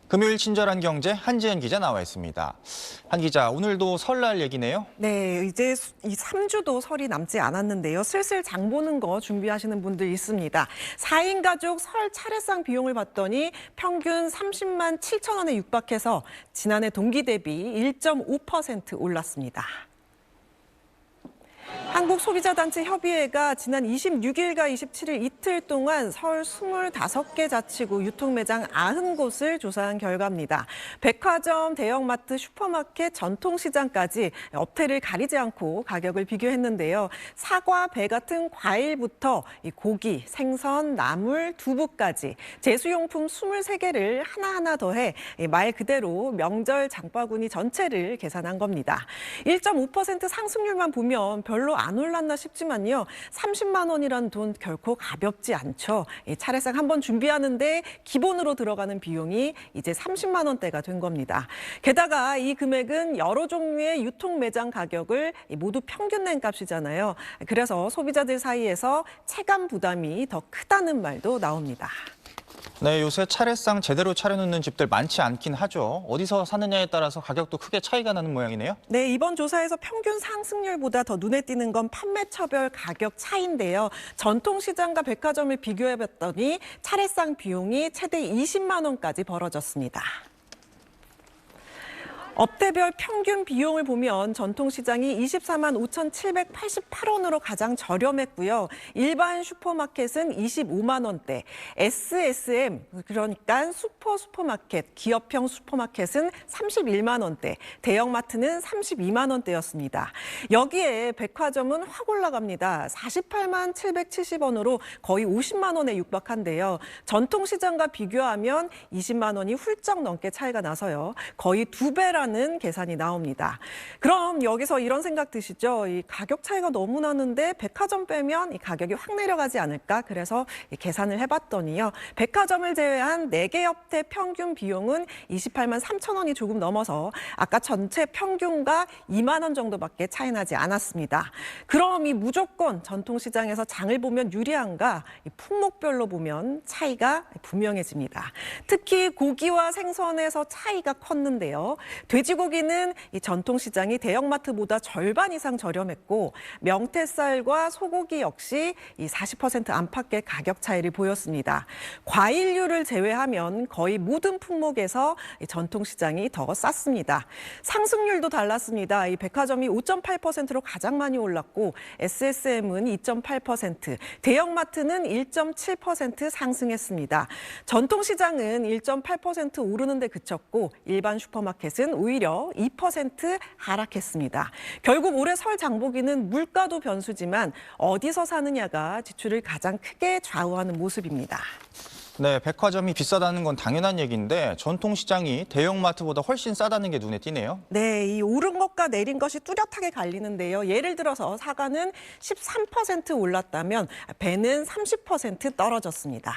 금요일 친절한 경제 한지연 기자 나와 있습니다. 한 기자, 오늘도 설날 얘기네요? 네, 이제 이 3주도 설이 남지 않았는데요. 슬슬 장 보는 거 준비하시는 분들 있습니다. 4인 가족 설 차례상 비용을 봤더니 평균 30만 7천 원에 육박해서 지난해 동기 대비 1.5% 올랐습니다. 한국소비자단체협의회가 지난 26일과 27일 이틀 동안 서울 25개 자치구 유통매장 90곳을 조사한 결과입니다. 백화점, 대형마트, 슈퍼마켓, 전통시장까지 업태를 가리지 않고 가격을 비교했는데요. 사과, 배 같은 과일부터 고기, 생선, 나물, 두부까지 제수용품 23개를 하나하나 더해 말 그대로 명절 장바구니 전체를 계산한 겁니다. 1.5% 상승률만 보면 별로 안 올랐나 싶지만요. 30만 원이란 돈 결코 가볍지 않죠. 차례상 한번 준비하는데 기본으로 들어가는 비용이 이제 30만 원대가 된 겁니다. 게다가 이 금액은 여러 종류의 유통 매장 가격을 모두 평균 낸 값이잖아요. 그래서 소비자들 사이에서 체감 부담이 더 크다는 말도 나옵니다. 네, 요새 차례상 제대로 차려놓는 집들 많지 않긴 하죠. 어디서 사느냐에 따라서 가격도 크게 차이가 나는 모양이네요. 네, 이번 조사에서 평균 상승률보다 더 눈에 띄는 건 판매처별 가격 차이인데요. 전통시장과 백화점을 비교해봤더니 차례상 비용이 최대 20만 원까지 벌어졌습니다. 업대별 평균 비용을 보면 전통시장이 24만 5,788원으로 가장 저렴했고요. 일반 슈퍼마켓은 25만 원대, SSM 그러니까 슈퍼마켓, 기업형 슈퍼마켓은 31만 원대, 대형마트는 32만 원대였습니다. 여기에 백화점은 확 올라갑니다. 48만 770원으로 거의 50만 원에 육박한데요. 전통시장과 비교하면 20만 원이 훌쩍 넘게 차이가 나서요. 거의 2배라는 계산이 나옵니다. 그럼 여기서 이런 생각 드시죠? 이 가격 차이가 너무 나는데 백화점 빼면 이 가격이 확 내려가지 않을까? 그래서 계산을 해봤더니요. 백화점을 제외한 4개 업태 평균 비용은 28만 3천 원이 조금 넘어서 아까 전체 평균과 2만 원 정도밖에 차이 나지 않았습니다. 그럼 이 무조건 전통시장에서 장을 보면 유리한가? 이 품목별로 보면 차이가 분명해집니다. 특히 고기와 생선에서 차이가 컸는데요. 돼지고기는 이 전통시장이 대형마트보다 절반 이상 저렴했고 명태살과 소고기 역시 이 40% 안팎의 가격 차이를 보였습니다. 과일류를 제외하면 거의 모든 품목에서 이 전통시장이 더 쌌습니다. 상승률도 달랐습니다. 이 백화점이 5.8%로 가장 많이 올랐고 SSM은 2.8%, 대형마트는 1.7% 상승했습니다. 전통시장은 1.8% 오르는 데 그쳤고 일반 슈퍼마켓은 오히려 2% 하락했습니다. 결국 올해 설 장보기는 물가도 변수지만 어디서 사느냐가 지출을 가장 크게 좌우하는 모습입니다. 네, 백화점이 비싸다는 건 당연한 얘기인데 전통시장이 대형마트보다 훨씬 싸다는 게 눈에 띄네요. 네, 이 오른 것과 내린 것이 뚜렷하게 갈리는데요. 예를 들어서 사과는 13% 올랐다면 배는 30% 떨어졌습니다.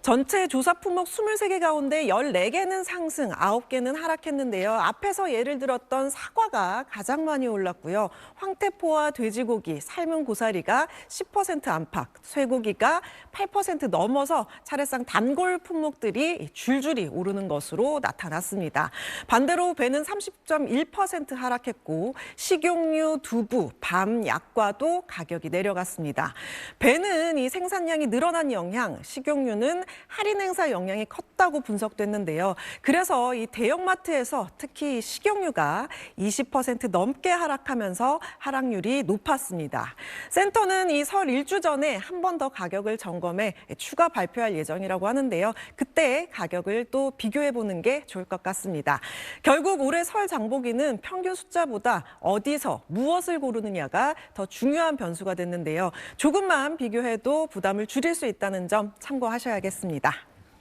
전체 조사 품목 23개 가운데 14개는 상승, 9개는 하락했는데요. 앞에서 예를 들었던 사과가 가장 많이 올랐고요. 황태포와 돼지고기, 삶은 고사리가 10% 안팎, 쇠고기가 8% 넘어서 차례상 단골 품목들이 줄줄이 오르는 것으로 나타났습니다. 반대로 배는 30.1% 하락했고 식용유, 두부, 밤, 약과도 가격이 내려갔습니다. 배는 이 생산량이 늘어난 영향, 식용유는 할인 행사 영향이 컸다고 분석됐는데요. 그래서 이 대형마트에서 특히 식용유가 20% 넘게 하락하면서 하락률이 높았습니다. 센터는 이 설 1주 전에 한 번 더 가격을 점검해 추가 발표할 예정이라고 하는데요. 그때 가격을 또 비교해보는 게 좋을 것 같습니다. 결국 올해 설 장보기는 평균 숫자보다 어디서 무엇을 고르느냐가 더 중요한 변수가 됐는데요. 조금만 비교해도 부담을 줄일 수 있다는 점 참고하셔야겠습니다.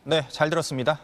네, 잘 들었습니다.